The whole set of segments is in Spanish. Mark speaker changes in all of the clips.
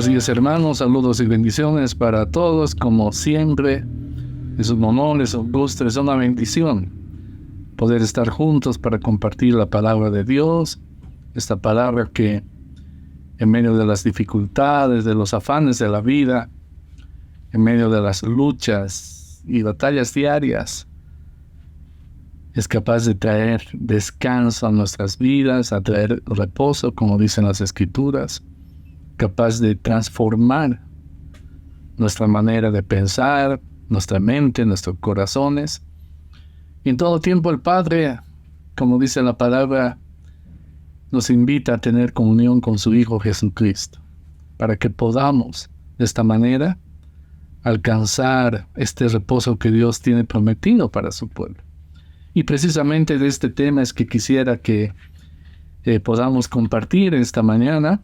Speaker 1: Buenos días, hermanos, saludos y bendiciones para todos. Como siempre, es un honor, es un gusto, es una bendición poder estar juntos para compartir la palabra de Dios, esta palabra que en medio de las dificultades, de los afanes de la vida, en medio de las luchas y batallas diarias, es capaz de traer descanso a nuestras vidas, a traer reposo, como dicen las Escrituras, capaz de transformar nuestra manera de pensar, nuestra mente, nuestros corazones. Y en todo tiempo el Padre, como dice la palabra, nos invita a tener comunión con su Hijo Jesucristo, para que podamos, de esta manera, alcanzar este reposo que Dios tiene prometido para su pueblo. Y precisamente de este tema es que quisiera que podamos compartir esta mañana.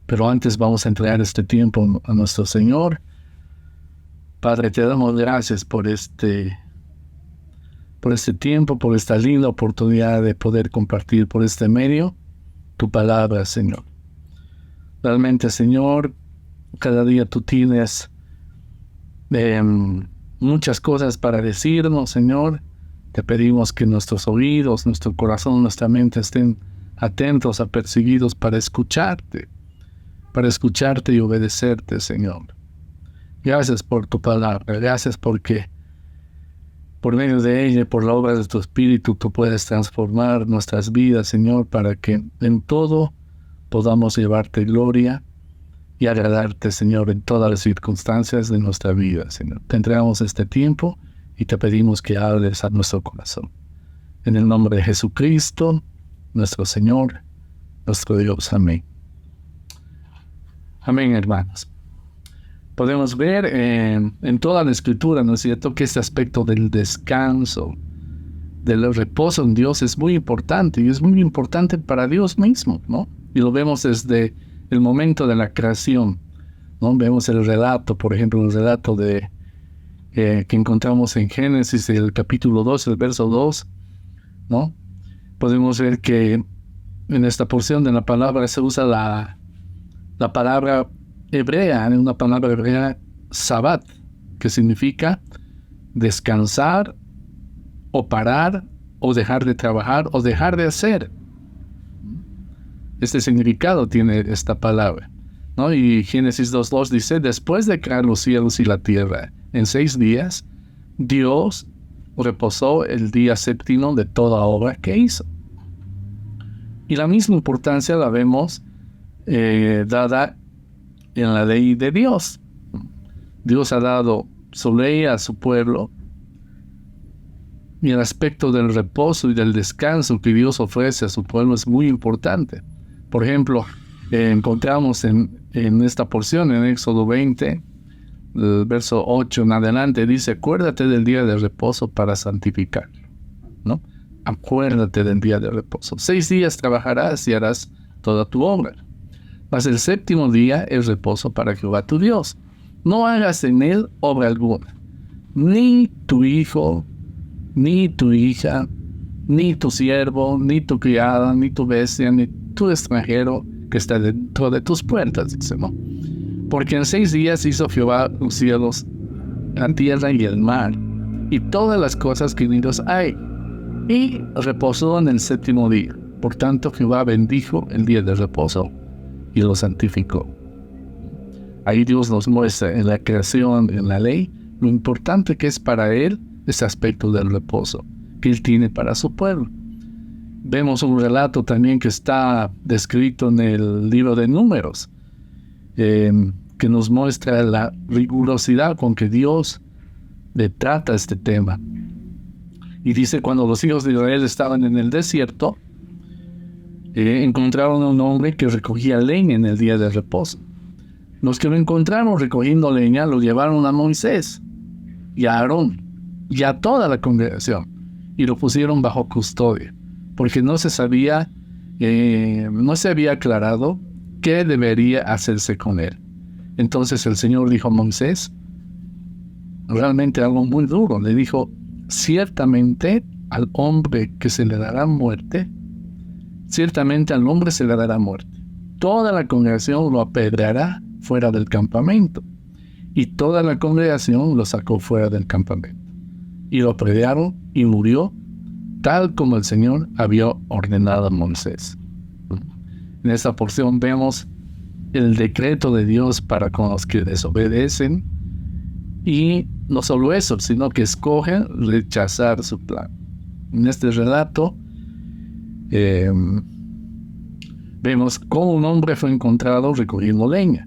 Speaker 1: Pero antes vamos a entregar este tiempo a nuestro Señor. Padre, te damos gracias por este tiempo, por esta linda oportunidad de poder compartir por este medio tu palabra, Señor. Realmente, Señor, cada día tú tienes muchas cosas para decirnos, Señor. Te pedimos que nuestros oídos, nuestro corazón, nuestra mente estén atentos, apercibidos para escucharte y obedecerte, Señor. Gracias por tu palabra, gracias porque por medio de ella, por la obra de tu Espíritu, tú puedes transformar nuestras vidas, Señor, para que en todo podamos llevarte gloria y agradarte, Señor, en todas las circunstancias de nuestra vida, Señor. Te entregamos este tiempo y te pedimos que hables a nuestro corazón. En el nombre de Jesucristo, nuestro Señor, nuestro Dios. Amén. Amén, hermanos. Podemos ver en toda la Escritura, ¿no es cierto?, que este aspecto del descanso, del reposo en Dios es muy importante, y es muy importante para Dios mismo, ¿no? Y lo vemos desde el momento de la creación, ¿no? Vemos el relato, por ejemplo, el relato que encontramos en Génesis, el capítulo 2, el verso 2, ¿no? Podemos ver que en esta porción de la palabra se usa la palabra hebrea, una palabra hebrea, Sabbat, que significa descansar, o parar, o dejar de trabajar, o dejar de hacer. Este significado tiene esta palabra, ¿no? Y Génesis 2:2 dice: después de crear los cielos y la tierra en 6 días, Dios reposó el día séptimo de toda obra que hizo. Y la misma importancia la vemos dada en la ley de Dios. Dios ha dado su ley a su pueblo, y el aspecto del reposo y del descanso que Dios ofrece a su pueblo es muy importante. Por ejemplo, encontramos en esta porción, en Éxodo 20, el verso 8 en adelante, dice: acuérdate del día de reposo para santificarlo, ¿no? Acuérdate del día de reposo. 6 días trabajarás y harás toda tu obra, mas el séptimo día es reposo para Jehová tu Dios. No hagas en él obra alguna, ni tu hijo, ni tu hija, ni tu siervo, ni tu criada, ni tu bestia, ni tu extranjero que está dentro de tus puertas, dice, ¿no? Porque en 6 días hizo Jehová los cielos, la tierra y el mar, y todas las cosas que en ellos hay, y reposó en el séptimo día. Por tanto, Jehová bendijo el día de reposo y lo santificó. Ahí Dios nos muestra en la creación, en la ley, lo importante que es para Él ese aspecto del reposo que Él tiene para su pueblo. Vemos un relato también que está descrito en el libro de Números, que nos muestra la rigurosidad con que Dios le trata este tema. Y dice: cuando los hijos de Israel estaban en el desierto, encontraron a un hombre que recogía leña en el día de reposo. Los que lo encontraron recogiendo leña lo llevaron a Moisés y a Aarón y a toda la congregación, y lo pusieron bajo custodia, porque no se había aclarado qué debería hacerse con él. Entonces el Señor dijo a Moisés realmente algo muy duro. Le dijo: ciertamente al hombre que se le dará muerte, ciertamente al hombre se le dará muerte, toda la congregación lo apedreará fuera del campamento. Y toda la congregación lo sacó fuera del campamento. Y lo apedrearon y murió, tal como el Señor había ordenado a Moisés. En esta porción vemos el decreto de Dios para con los que desobedecen, y no solo eso, sino que escogen rechazar su plan. En este relato vemos cómo un hombre fue encontrado recogiendo leña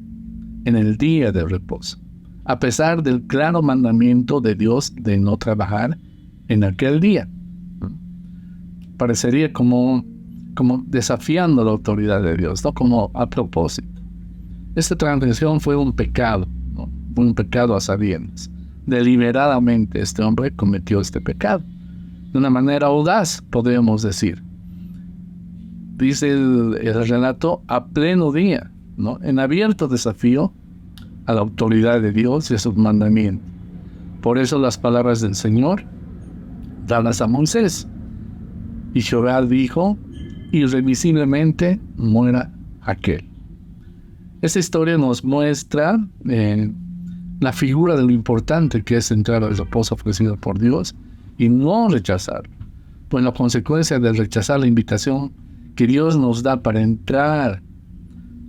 Speaker 1: en el día de reposo, a pesar del claro mandamiento de Dios de no trabajar en aquel día. Parecería como desafiando la autoridad de Dios, no como a propósito. Esta transgresión fue un pecado, ¿no? Un pecado a sabiendas. Deliberadamente este hombre cometió este pecado. De una manera audaz, podríamos decir. Dice el relato, a pleno día, ¿no? En abierto desafío a la autoridad de Dios y a sus mandamientos. Por eso las palabras del Señor dadas a Moisés. Y Jehová dijo, irremisiblemente muera aquel. Esta historia nos muestra la figura de lo importante que es entrar al reposo ofrecido por Dios y no rechazarlo. Pues la consecuencia de rechazar la invitación que Dios nos da para entrar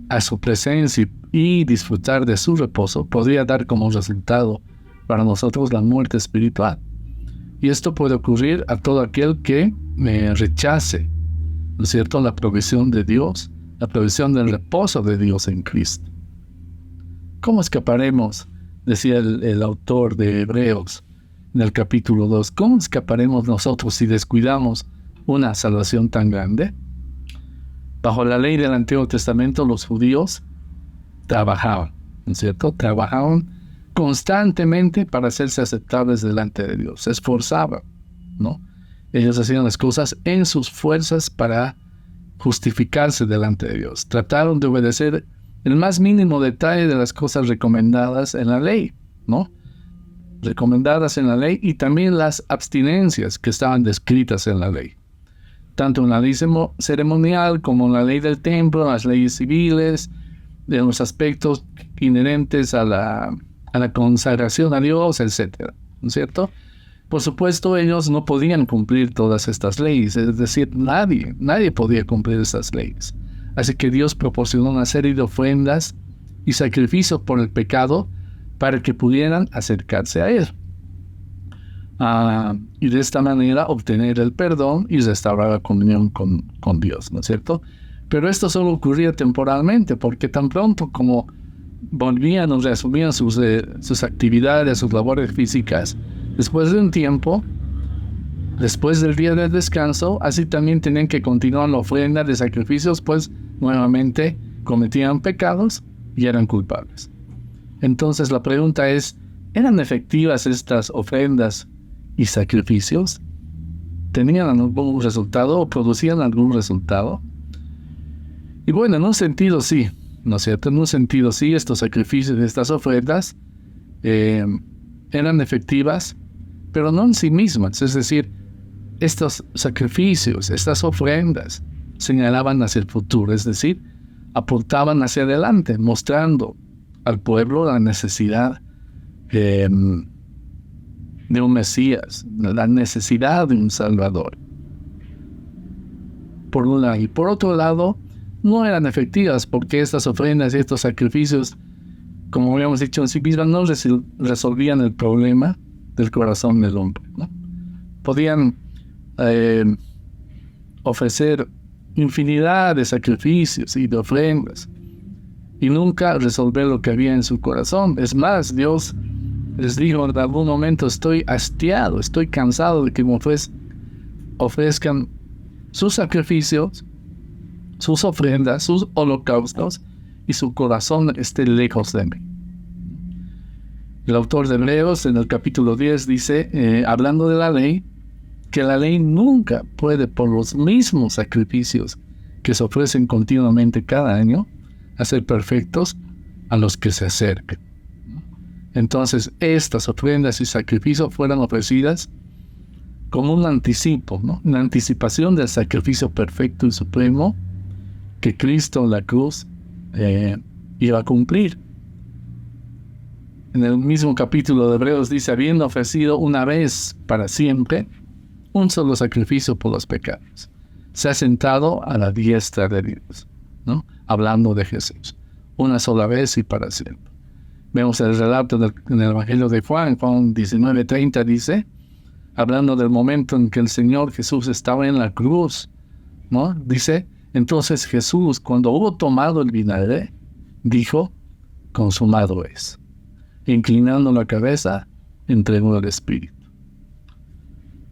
Speaker 1: a su presencia y disfrutar de su reposo podría dar como resultado para nosotros la muerte espiritual. Y esto puede ocurrir a todo aquel que rechace, ¿no es cierto?, la provisión de Dios, la provisión del reposo de Dios en Cristo. ¿Cómo escaparemos? Decía el autor de Hebreos en el capítulo 2. ¿Cómo escaparemos nosotros si descuidamos una salvación tan grande? Bajo la ley del Antiguo Testamento, los judíos trabajaban, ¿no es cierto? Trabajaban constantemente para hacerse aceptables delante de Dios. Se esforzaban, ¿no? Ellos hacían las cosas en sus fuerzas para justificarse delante de Dios. Trataron de obedecer el más mínimo detalle de las cosas recomendadas en la ley, ¿no? Recomendadas en la ley, y también las abstinencias que estaban descritas en la ley. Tanto en la ley ceremonial como en la ley del templo, las leyes civiles, de los aspectos inherentes a la consagración a Dios, etc. ¿No es cierto? Por supuesto, ellos no podían cumplir todas estas leyes, es decir, nadie podía cumplir estas leyes. Así que Dios proporcionó una serie de ofrendas y sacrificios por el pecado para que pudieran acercarse a Él. Y de esta manera obtener el perdón y restaurar la comunión con Dios, ¿no es cierto? Pero esto solo ocurría temporalmente, porque tan pronto como volvían o reasumían sus actividades, sus labores físicas, después de un tiempo, después del día del descanso, así también tenían que continuar la ofrenda de sacrificios, pues nuevamente cometían pecados y eran culpables. Entonces la pregunta es, ¿eran efectivas estas ofrendas y sacrificios? ¿Tenían algún resultado o producían algún resultado? Y bueno, en un sentido sí, ¿no es cierto? En un sentido sí, estos sacrificios, estas ofrendas eran efectivas, pero no en sí mismas. Es decir, estos sacrificios, estas ofrendas señalaban hacia el futuro, es decir, apuntaban hacia adelante, mostrando al pueblo la necesidad de un Mesías, la necesidad de un Salvador. Por un lado. Y por otro lado, no eran efectivas porque estas ofrendas y estos sacrificios, como habíamos dicho en sí mismas, no resolvían el problema del corazón del hombre, ¿no? Podían ofrecer infinidad de sacrificios y de ofrendas y nunca resolver lo que había en su corazón. Es más, Dios les dijo en algún momento, estoy hastiado, estoy cansado de que me ofrezcan sus sacrificios, sus ofrendas, sus holocaustos, y su corazón esté lejos de mí. El autor de Hebreos en el capítulo 10 dice, hablando de la ley, que la ley nunca puede, por los mismos sacrificios que se ofrecen continuamente cada año, hacer perfectos a los que se acerquen. Entonces, estas ofrendas y sacrificios fueron ofrecidas como un anticipo, ¿no? Una anticipación del sacrificio perfecto y supremo que Cristo en la cruz iba a cumplir. En el mismo capítulo de Hebreos dice, habiendo ofrecido una vez para siempre un solo sacrificio por los pecados, se ha sentado a la diestra de Dios, ¿no? Hablando de Jesús, una sola vez y para siempre. Vemos el relato en el Evangelio de Juan 19:30 dice, hablando del momento en que el Señor Jesús estaba en la cruz, ¿no? Dice, entonces Jesús, cuando hubo tomado el vinagre, dijo, consumado es. Inclinando la cabeza, entregó el Espíritu.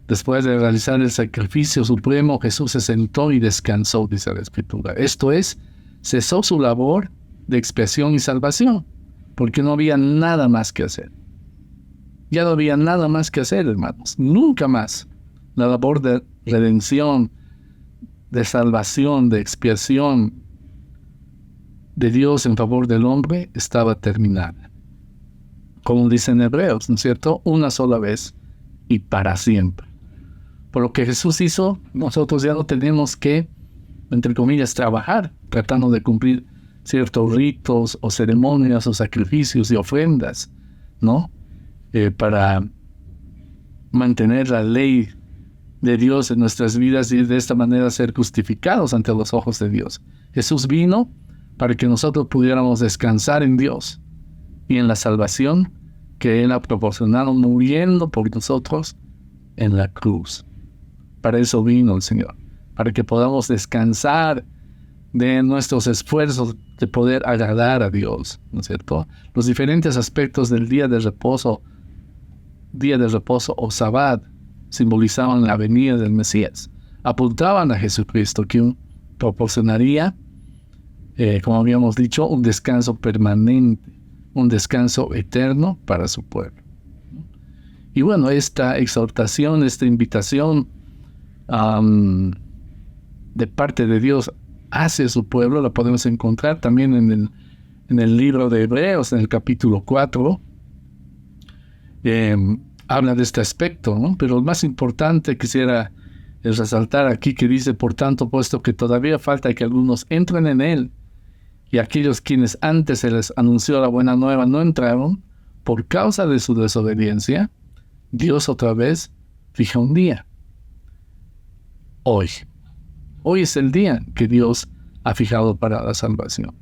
Speaker 1: Después de realizar el sacrificio supremo, Jesús se sentó y descansó, dice la Escritura. Esto es, cesó su labor de expiación y salvación, porque no había nada más que hacer. Ya no había nada más que hacer, hermanos. Nunca más. La labor de redención, de salvación, de expiación de Dios en favor del hombre estaba terminada. Como dicen Hebreos, ¿no es cierto? Una sola vez y para siempre. Por lo que Jesús hizo, nosotros ya no tenemos que, entre comillas, trabajar, tratando de cumplir ciertos ritos o ceremonias o sacrificios y ofrendas, ¿no? Para mantener la ley de Dios en nuestras vidas y de esta manera ser justificados ante los ojos de Dios. Jesús vino para que nosotros pudiéramos descansar en Dios y en la salvación que Él ha proporcionado muriendo por nosotros en la cruz. Para eso vino el Señor, para que podamos descansar de nuestros esfuerzos de poder agradar a Dios, ¿no es cierto? Los diferentes aspectos del día de reposo o Sabbat, simbolizaban la venida del Mesías, apuntaban a Jesucristo, que proporcionaría, como habíamos dicho, un descanso permanente, un descanso eterno para su pueblo. Y bueno, esta exhortación, esta invitación de parte de Dios hacia su pueblo, la podemos encontrar también en el libro de Hebreos, en el capítulo 4, habla de este aspecto, ¿no? Pero lo más importante quisiera resaltar aquí que dice, por tanto, puesto que todavía falta que algunos entren en Él, y aquellos quienes antes se les anunció la buena nueva no entraron, por causa de su desobediencia, Dios otra vez fija un día. Hoy es el día que Dios ha fijado para la salvación.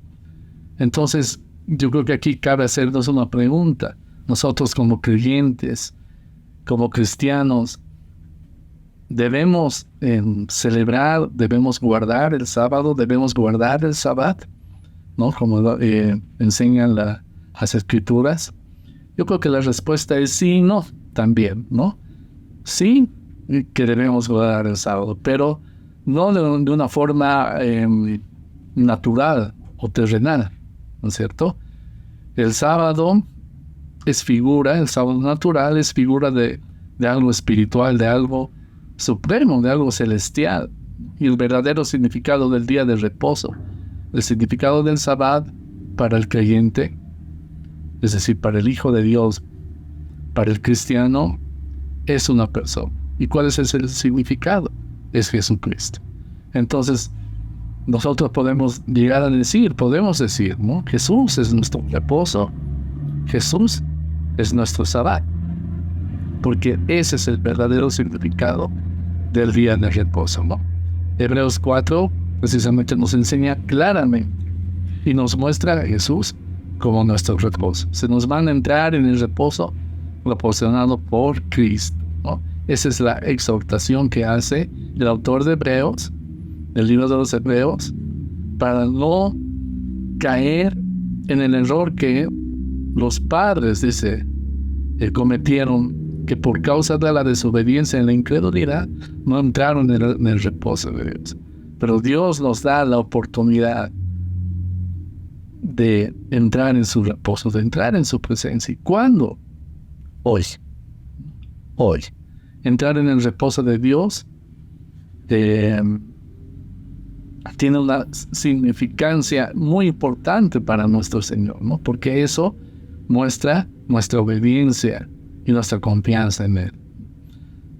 Speaker 1: Entonces, yo creo que aquí cabe hacernos una pregunta. Nosotros como creyentes, como cristianos, debemos celebrar, debemos guardar el sábado, debemos guardar el Sabbat, ¿no? Como enseñan las Escrituras. Yo creo que la respuesta es sí y no también, ¿no? Sí que debemos guardar el sábado, pero no de una forma natural o terrenal, ¿no es cierto? El sábado el sábado natural es figura de algo espiritual, de algo supremo, de algo celestial. Y el verdadero significado del día de reposo, el significado del Sabbat para el creyente, es decir, para el Hijo de Dios, para el cristiano, es una persona. ¿Y cuál es ese significado? Es Jesucristo. Entonces, nosotros podemos llegar a decir, ¿no? Jesús es nuestro reposo, Jesús es nuestro Sabbat, porque ese es el verdadero significado del día de reposo, ¿no? Hebreos 4 precisamente nos enseña claramente y nos muestra a Jesús como nuestro reposo. Se nos van a entrar en el reposo proporcionado por Cristo, ¿no? Esa es la exhortación que hace el autor de Hebreos, del libro de los Hebreos, para no caer en el error que los padres, dice, cometieron, que por causa de la desobediencia y la incredulidad no entraron en el reposo de Dios. Pero Dios nos da la oportunidad de entrar en su reposo, de entrar en su presencia. ¿Y cuándo? Hoy. Entrar en el reposo de Dios tiene una significancia muy importante para nuestro Señor, ¿no? Porque eso muestra nuestra obediencia y nuestra confianza en Él.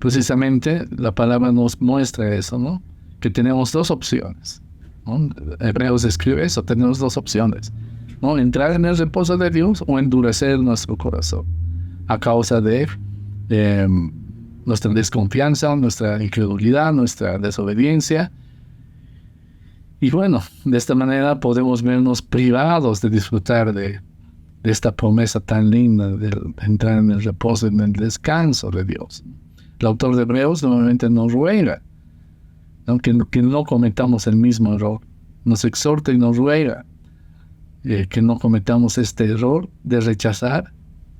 Speaker 1: Precisamente la palabra nos muestra eso, ¿no? Que tenemos dos opciones. ¿no? Hebreos escribe eso, tenemos dos opciones, ¿no? Entrar en el reposo de Dios o endurecer nuestro corazón a causa de nuestra desconfianza, nuestra incredulidad, nuestra desobediencia. Y bueno, de esta manera podemos vernos privados de disfrutar de esta promesa tan linda de entrar en el reposo, en el descanso de Dios. El autor de Hebreos normalmente nos ruega, ¿no? Que no cometamos el mismo error. Nos exhorta y nos ruega que no cometamos este error de rechazar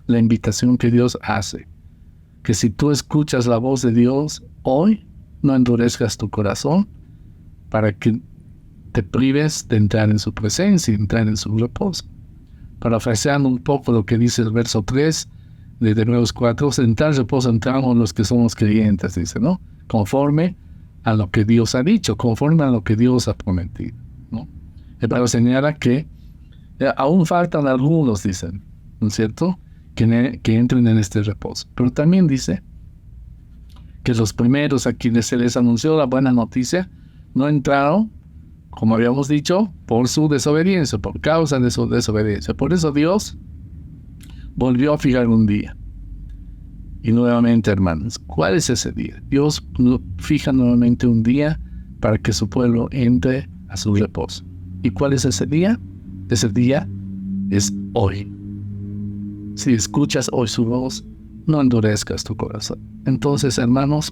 Speaker 1: la invitación que Dios hace. Que si tú escuchas la voz de Dios hoy, no endurezcas tu corazón para que te prives de entrar en su presencia y entrar en su reposo. Parafraseando un poco lo que dice el verso 3 de Hebreos 4, en tal reposo entramos los que somos creyentes, dice, ¿no? Conforme a lo que Dios ha dicho, conforme a lo que Dios ha prometido, ¿no? Hebreos señala que aún faltan algunos, dicen, ¿no es cierto?, que entren en este reposo. Pero también dice que los primeros a quienes se les anunció la buena noticia no entraron, como habíamos dicho, por su desobediencia, por causa de su desobediencia. Por eso Dios volvió a fijar un día. Y nuevamente, hermanos, ¿cuál es ese día? Dios fija nuevamente un día para que su pueblo entre a su reposo. ¿Y cuál es ese día? Ese día es hoy. Si escuchas hoy su voz, no endurezcas tu corazón. Entonces, hermanos,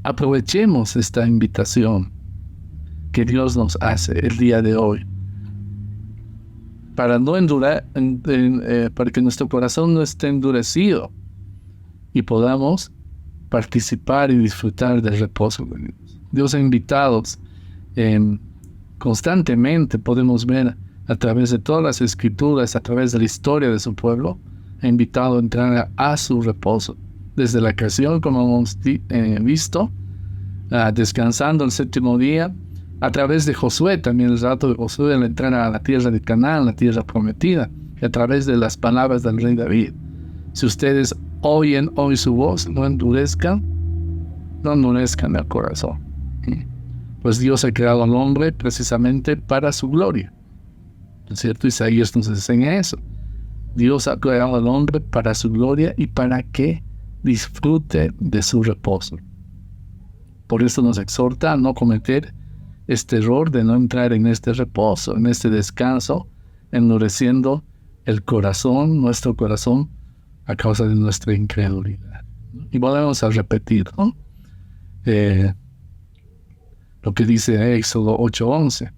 Speaker 1: aprovechemos esta invitación que Dios nos hace el día de hoy para no para que nuestro corazón no esté endurecido y podamos participar y disfrutar del reposo de Dios. Dios ha invitado constantemente, podemos ver a través de todas las escrituras, a través de la historia de su pueblo, ha invitado a entrar a su reposo. Desde la creación, como hemos visto, descansando el séptimo día, a través de Josué, también el relato de Josué, al entrar a la tierra de Canaán, la tierra prometida, y a través de las palabras del rey David. Si ustedes oyen hoy su voz, no endurezcan el corazón. Pues Dios ha creado al hombre precisamente para su gloria. ¿No es cierto? Isaías nos enseña eso. Dios ha creado al hombre para su gloria y para que disfrute de su reposo. Por eso nos exhorta a no cometer este error de no entrar en este reposo, en este descanso, endureciendo el corazón, nuestro corazón, a causa de nuestra incredulidad. Y volvemos a repetir, ¿no? Lo que dice Éxodo 8:11.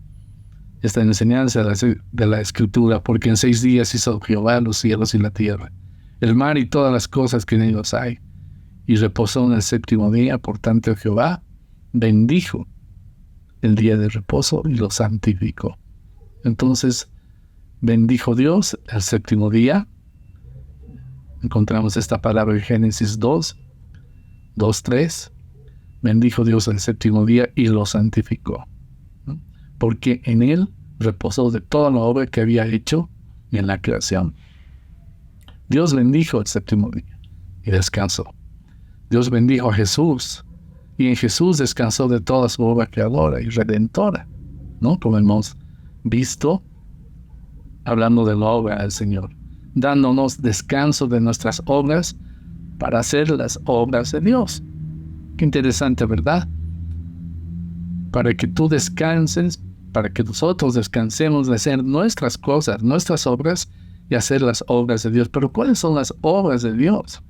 Speaker 1: Esta enseñanza de la Escritura, porque en 6 días hizo Jehová los cielos y la tierra, el mar y todas las cosas que en ellos hay, y reposó en el séptimo día. Por tanto Jehová bendijo el día de reposo y lo santificó. Entonces bendijo Dios el séptimo día. Encontramos esta palabra en Génesis 2:3. Bendijo Dios el séptimo día y lo santificó, ¿no? Porque en él reposó de toda la obra que había hecho en la creación. Dios bendijo el séptimo día y descansó. Dios bendijo a Jesús y en Jesús descansó de toda su obra creadora y redentora, ¿no? Como hemos visto, hablando de la obra del Señor, dándonos descanso de nuestras obras para hacer las obras de Dios. Qué interesante, ¿verdad? Para que tú descanses, para que nosotros descansemos de hacer nuestras cosas, nuestras obras y hacer las obras de Dios. Pero ¿cuáles son las obras de Dios?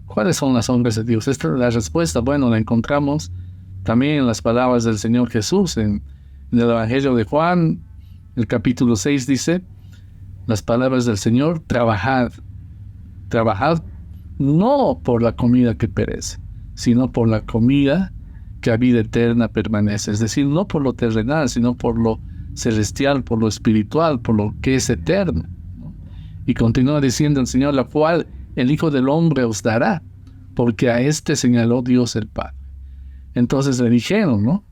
Speaker 1: ¿Cuáles son las obras de Dios? Esta es la respuesta. Bueno, la encontramos también en las palabras del Señor Jesús. En el Evangelio de Juan, el capítulo 6 dice, las palabras del Señor: trabajad no por la comida que perece, sino por la comida que a vida eterna permanece. Es decir, no por lo terrenal, sino por lo celestial, por lo espiritual, por lo que es eterno, ¿no? Y continúa diciendo el Señor, la cual el Hijo del Hombre os dará, porque a este señaló Dios el Padre. Entonces le dijeron, ¿no?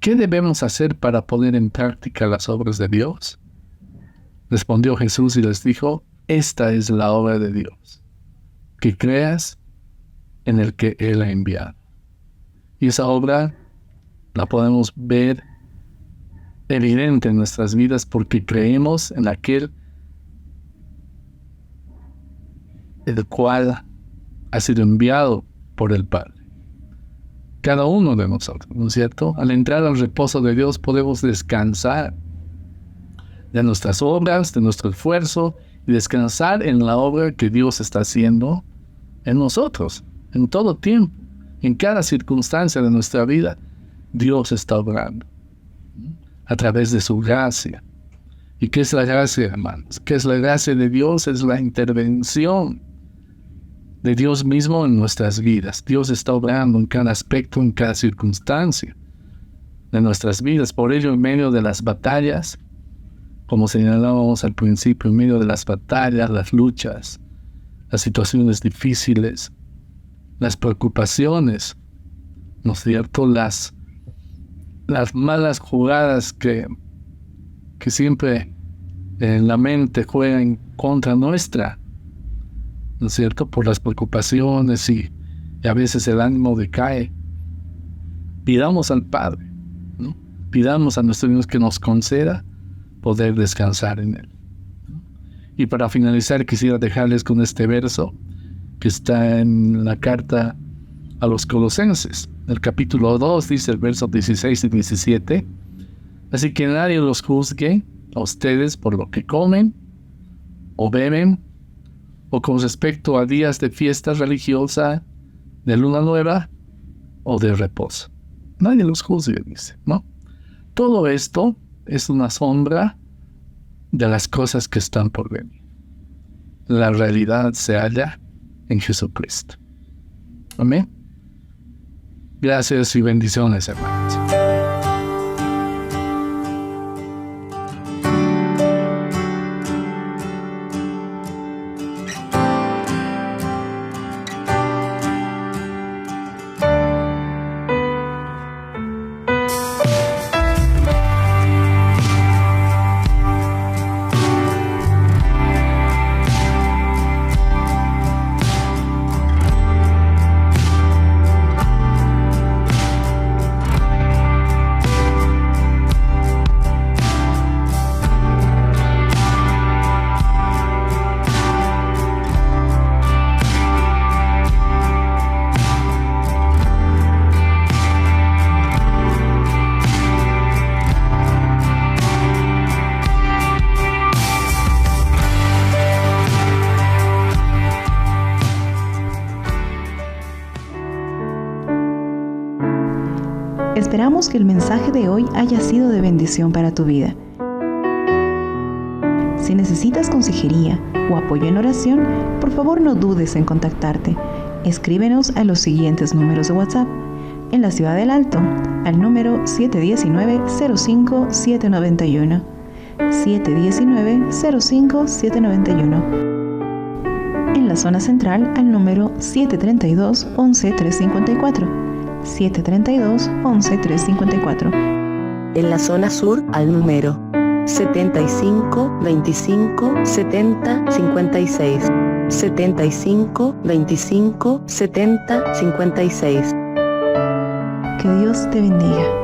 Speaker 1: ¿Qué debemos hacer para poner en práctica las obras de Dios? Respondió Jesús y les dijo, esta es la obra de Dios, que creas en el que Él ha enviado. Y esa obra la podemos ver evidente en nuestras vidas porque creemos en aquel el cual ha sido enviado por el Padre. Cada uno de nosotros, ¿no es cierto? Al entrar al reposo de Dios podemos descansar de nuestras obras, de nuestro esfuerzo, y descansar en la obra que Dios está haciendo en nosotros, en todo tiempo, en cada circunstancia de nuestra vida. Dios está obrando a través de su gracia. ¿Y qué es la gracia, hermanos? ¿Qué es la gracia de Dios? Es la intervención de Dios mismo en nuestras vidas. Dios está obrando en cada aspecto, en cada circunstancia de nuestras vidas. Por ello, en medio de las batallas, como señalábamos al principio, en medio de las batallas, las luchas, las situaciones difíciles, las preocupaciones, ¿no es cierto? Las malas jugadas que siempre en la mente juegan en contra nuestra, ¿no es cierto? Por las preocupaciones y a veces el ánimo decae. Pidamos al Padre, ¿no? Pidamos a nuestro Dios que nos conceda poder descansar en Él. Y para finalizar quisiera dejarles con este verso que está en la carta a los Colosenses. El capítulo 2 dice el verso 16 y 17. Así que nadie los juzgue a ustedes por lo que comen o beben, o con respecto a días de fiesta religiosa, de luna nueva o de reposo. Nadie los juzgue, dice, ¿no? Todo esto es una sombra de las cosas que están por venir. La realidad se halla en Jesucristo. Amén. Gracias y bendiciones, hermanos.
Speaker 2: Esperamos que el mensaje de hoy haya sido de bendición para tu vida. Si necesitas consejería o apoyo en oración, por favor no dudes en contactarte. Escríbenos a los siguientes números de WhatsApp. En la Ciudad del Alto, al número 719-05-791. 719-05-791. En la zona central, al número 732-11-354. 732-11-354.
Speaker 3: En la zona sur, al número 75 25 70 56. 75 25 70 56.
Speaker 2: Que Dios te bendiga.